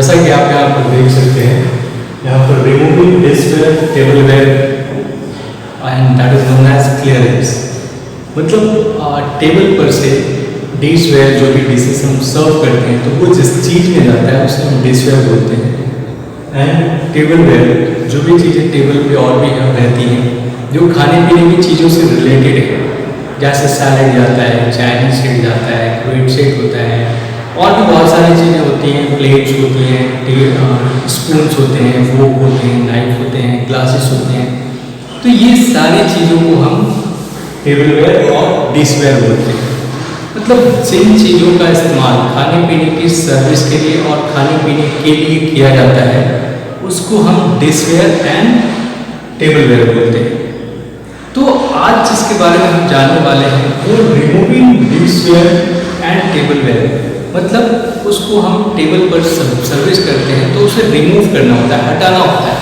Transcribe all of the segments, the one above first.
जैसा कि आप यहाँ पर देख सकते हैं, यहाँ पर removing dishware, tableware and that is known as clearance. मतलब टेबल पर से डिशवेयर, जो भी डिशेस हम सर्व करते हैं, तो वो जिस चीज़ में जाता है उसे हम डिशवेयर बोलते हैं। एंड टेबलवेयर, जो भी चीज़ें टेबल पे और भी रहती हैं, जो खाने पीने की चीज़ों से रिलेटेड है, जैसे सैलड जाता है, चाइनीज सेट जाता है, क्रूड सेट होता है, और भी बहुत सारी चीज़ें होती हैं, प्लेट्स होती हैं, स्पून्स होते हैं, फोक होते हैं, नाइफ होते हैं, ग्लासेस होते हैं। तो ये सारी चीज़ों को हम टेबलवेयर और डिशवेयर बोलते हैं। मतलब जिन चीज़ों का इस्तेमाल खाने पीने की सर्विस के लिए और खाने पीने के लिए किया जाता है, उसको हम डिशवेयर एंड टेबलवेयर बोलते हैं। तो आज जिसके बारे में हम जानने वाले हैं वो रिमूविंग डिशवेयर एंड टेबलवेयर। मतलब उसको हम टेबल पर सर्विस करते हैं तो उसे रिमूव करना होता है, हटाना होता है।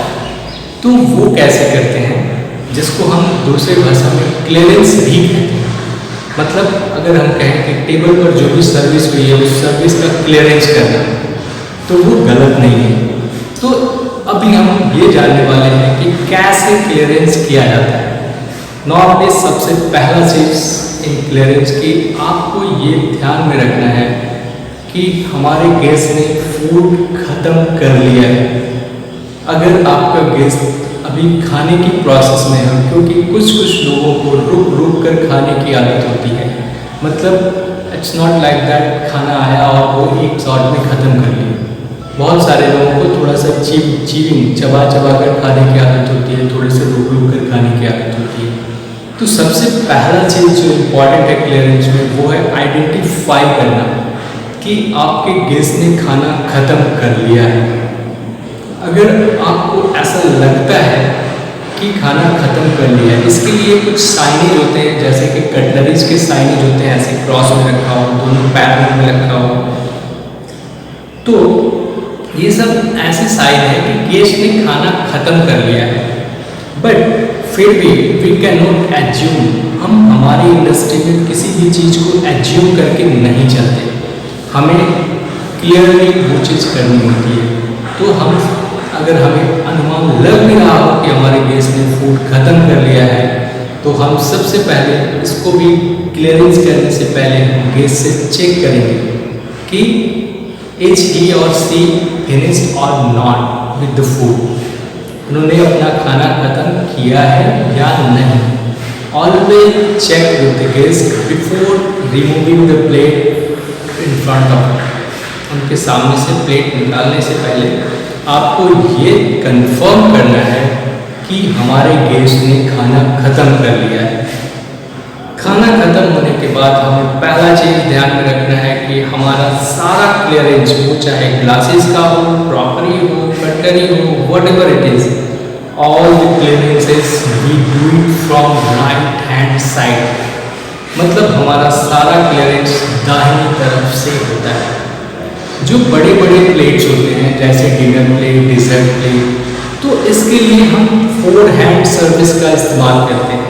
तो वो कैसे करते हैं, जिसको हम दूसरे भाषा में क्लियरेंस भी कहते हैं। मतलब अगर हम कहें कि टेबल पर जो भी सर्विस हुई है उस सर्विस का क्लियरेंस करना, तो वो गलत नहीं है। तो अभी हम ये जानने वाले हैं कि कैसे क्लियरेंस किया जाता है। नॉर्मली सबसे पहला चीज़ इन क्लियरेंस की आपको ये ध्यान में रखना है कि हमारे गेस्ट ने फूड ख़त्म कर लिया है। अगर आपका गेस्ट अभी खाने की प्रोसेस में है, क्योंकि कुछ लोगों को रुक रुक कर खाने की आदत होती है। मतलब इट्स नॉट लाइक दैट खाना आया और वो एक शॉट में ख़त्म कर लिया। बहुत सारे लोगों को थोड़ा सा चीविंग चबा कर खाने की आदत होती है, थोड़े से रुक कर खाने की आदत होती है। तो सबसे पहला चीज़ जो इम्पॉर्टेंट है क्लियरेंस में, वो है आइडेंटिफाई करना कि आपके गेस्ट ने खाना ख़त्म कर लिया है। अगर आपको ऐसा लगता है कि खाना ख़त्म कर लिया है, इसके लिए कुछ साइनेज होते हैं, जैसे कि कटलरीज के साइनेज होते हैं, ऐसे क्रॉस में रखा हो, दोनों पैर में रखा हो। तो ये सब ऐसे साइन है कि गेस्ट ने खाना ख़त्म कर लिया है। बट फिर भी वी कैन नॉट एज्यूम, हम हमारी इंडस्ट्री में किसी भी चीज़ को एज्यूम करके नहीं चलते, हमें क्लियरली वो चीज़ करनी होती है। तो हम अगर हमें अनुमान लग भी रहा हो कि हमारे गेस्ट ने फूड ख़त्म कर लिया है, तो हम सबसे पहले इसको भी क्लियरेंस करने से पहले हम गेस्ट से चेक करेंगे कि is he or she finished or not with the food, उन्होंने अपना खाना ख़त्म किया है या नहीं। Always check with the guest before removing the plate in front of, उनके सामने से प्लेट निकालने से पहले आपको ये कंफर्म करना है कि हमारे गेस्ट ने खाना ख़त्म कर लिया है। खाना ख़त्म होने के बाद हमें पहला चीज़ ध्यान में रखना है कि हमारा सारा क्लियरेंस, वो चाहे ग्लासेस का हो, क्रॉकरी हो, कटलरी हो, whatever it is, all the clearances we do it from right hand side. मतलब हमारा सारा क्लियरेंस दाहिनी तरफ से होता है। जो बड़े बड़े प्लेट्स होते हैं, जैसे डिनर प्लेट, डिजर्ट प्लेट, तो इसके लिए हम 4 हैंड सर्विस का इस्तेमाल करते हैं।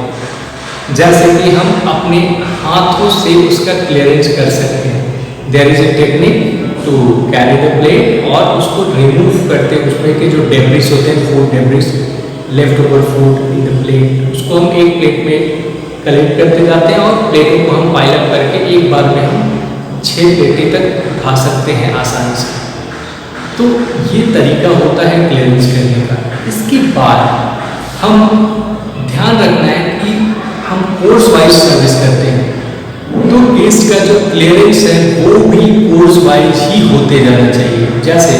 जैसे कि हम अपने हाथों से उसका क्लियरेंस कर सकते हैं। There is a technique to carry the plate, और उसको रिमूव करते हैं, उसमें के जो डेब्रिस होते हैं, food debris, left over food in the plate, उसको हम एक प्लेट में कलेक्ट करते जाते हैं और प्लेटों को हम पाइल अप करके एक बार में हम 6 प्लेटें तक खा सकते हैं आसानी से। तो ये तरीका होता है क्लियरेंस करने का। इसके बाद हम ध्यान रखना है कि हम कोर्स वाइज सर्विस करते हैं, तो गेस्ट का जो क्लियरेंस है वो भी कोर्स वाइज ही होते जाना चाहिए। जैसे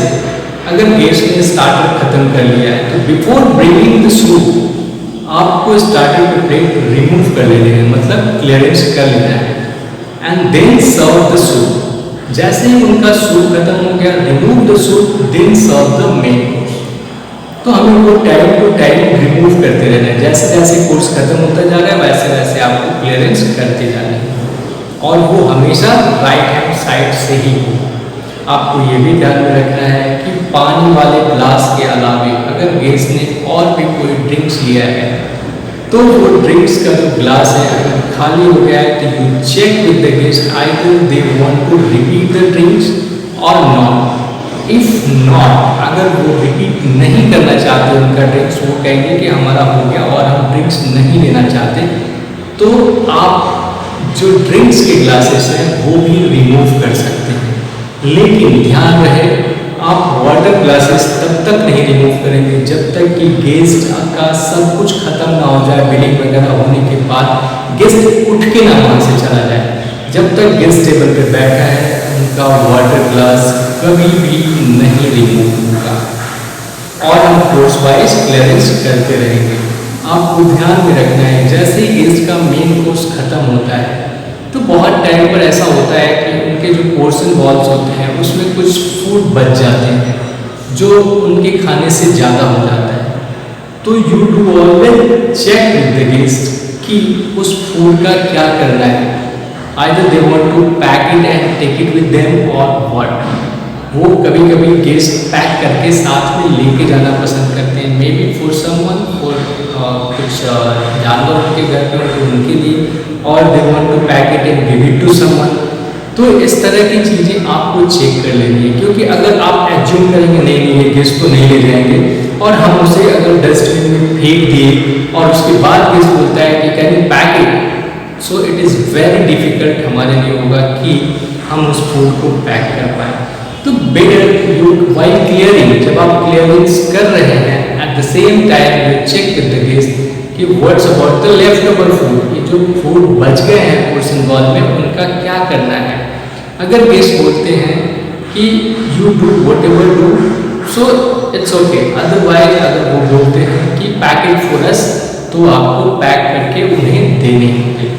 अगर गेस्ट ने स्टार्टर ख़त्म कर लिया है, तो बिफोर ब्रिंगिंग द सूप आपको स्टार्टर के प्लेट रिमूव कर लेने हैं, मतलब क्लियरेंस कर लेना है, and then serve the soup. जैसे ही उनका सूप खत्म हो गया, remove the soup, then serve the main course. तो हमें वो टाइम टू टाइम रिमूव करते रहना है। जैसे जैसे कोर्स खत्म होता जा रहा है, वैसे वैसे आपको क्लियरेंस करते जाना है, और वो हमेशा राइट हैंड साइड से ही हो। आपको ये भी ध्यान में रखना है कि पानी वाले ग्लास के अलावे अगर गेस्ट ने और भी कोई ड्रिंक्स लिया है, तो वो ड्रिंक्स का जो ग्लास है अगर खाली हो गया है, तो you check with the guest either they want to repeat the drinks or not. If not, अगर वो रिपीट नहीं करना चाहते उनका ड्रिंक्स, वो कहेंगे कि हमारा हो गया और हम ड्रिंक्स नहीं लेना चाहते, तो आप जो ड्रिंक्स के ग्लासेस हैं वो भी रिमूव कर सकते हैं। लेकिन ध्यान रहे, आप वाटर ग्लासेस तब तक नहीं रिमूव करेंगे जब तक कि गेस्ट का सब कुछ खत्म ना हो जाए। बिलिंग वगैरह होने के बाद गेस्ट उठ के ना वहाँ से चला जाए। जब तक गेस्ट टेबल पे बैठा है उनका वाटर ग्लास कभी भी नहीं रिमूव होगा और हम कोर्स वाइज क्लियरेंस करते रहेंगे। आपको ध्यान में रखना है, जैसे ही गेस्ट का मेन कोर्स खत्म होता है तो बहुत टाइम पर ऐसा होता है कि उनके जो पोर्शन बॉल्स होते हैं उसमें कुछ फूड बच जाते हैं जो उनके खाने से ज़्यादा हो जाता है। तो you do always check with the guest कि उस फूड का क्या करना है। Either they want to pack it and take it with them or what. वो कभी कभी गेस्ट पैक करके साथ में लेके जाना पसंद करते हैं, maybe for someone, for कुछ जानवर उनके घर पे होते उनके लिए, और they want to pack it and give it to someone. तो इस तरह की चीज़ें आपको चेक कर लेनी है, क्योंकि अगर आप एज्यूम करेंगे नहीं ये गेस्ट तो नहीं ले जाएंगे और हम उसे अगर डस्टबिन में फेंक दिए और उसके बाद गेस्ट बोलता है कि can you pack it, so it is very difficult हमारे लिए होगा कि हम उस फूड को पैक कर पाएँ। तो बेटर यू वाइल क्लियरिंग, जब आप क्लियरेंस कर रहे हैं at the same time you check with the guest कि what's about the leftover food, ये जो फूड बच गए हैं पोर्शन बॉल में उनका क्या करना है। अगर गेस्ट बोलते हैं कि you do what ever do, so it's okay. Otherwise अगर वो बोलते हैं कि पैक इट फॉर अस, तो आपको पैक करके उन्हें देने होंगे।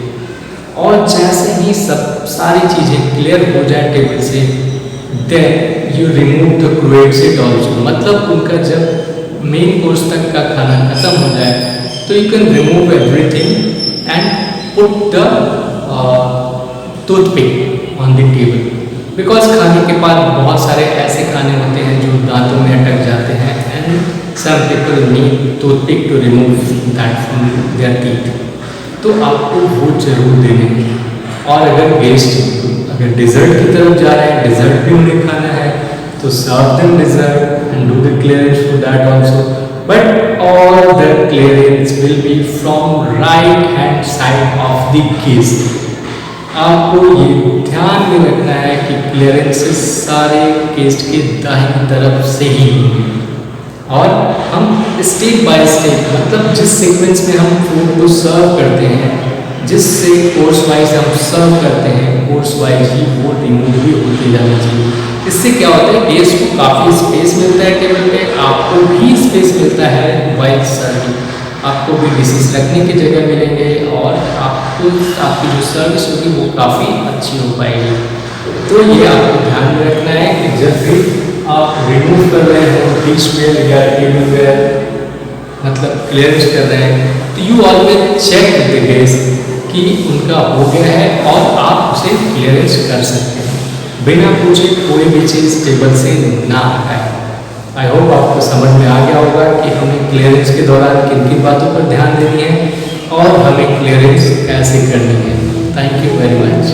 और जैसे ही सब सारी चीज़ें क्लियर हो जाए टेबल से, then you remove the cruet set also, मतलब उनका जब मेन कोर्स तक का खाना खत्म हो जाए तो you can remove everything and put the toothpick on the table, because खाने के बाद बहुत सारे ऐसे खाने होते हैं जो दांतों में अटक जाते हैं and some people need toothpick to remove that from their teeth. तो आपको वो जरूर देने हैं। और अगर गेस्ट अगर डिज़र्ट की तरफ जा रहे हैं, डिज़र्ट भी उन्हें खाना है, तो serve them dessert and do the clearance for that also, but all the clearance will be from right hand side of the guest. आपको ये ध्यान में रखना है कि क्लियरेंसेस सारे गेस्ट के दाहिनी तरफ से ही होंगे। और हम स्टेप बाय स्टेप, मतलब जिस सीक्वेंस में हम फूड को सर्व करते हैं, जिससे कोर्स वाइज हम सर्व करते हैं, कोर्स वाइज ही वो रिमूव भी होते जाना चाहिए। इससे क्या होता है, गेस्ट को काफ़ी स्पेस मिलता है टेबल पे, आपको भी स्पेस मिलता है वाइल सर्विंग, आपको भी डिशेस रखने की जगह मिलेंगे और आपको आपकी जो सर्विस होगी वो काफ़ी अच्छी हो पाएगी। तो ये आपको ध्यान में रखना है कि जब भी आप रिमूव कर रहे हो डिशवेयर या टेबलवेयर, मतलब क्लियरेंस कर रहे हैं, तो you always check with the guest कि उनका हो गया है और आप उसे क्लियरेंस कर सकते हैं बिना पूछे कोई भी चीज़ टेबल से ना हटाए। आई होप आपको समझ में आ गया होगा कि हमें क्लियरेंस के दौरान किन किन बातों पर ध्यान देनी है और हमें क्लियरेंस कैसे करनी है। Thank you very much.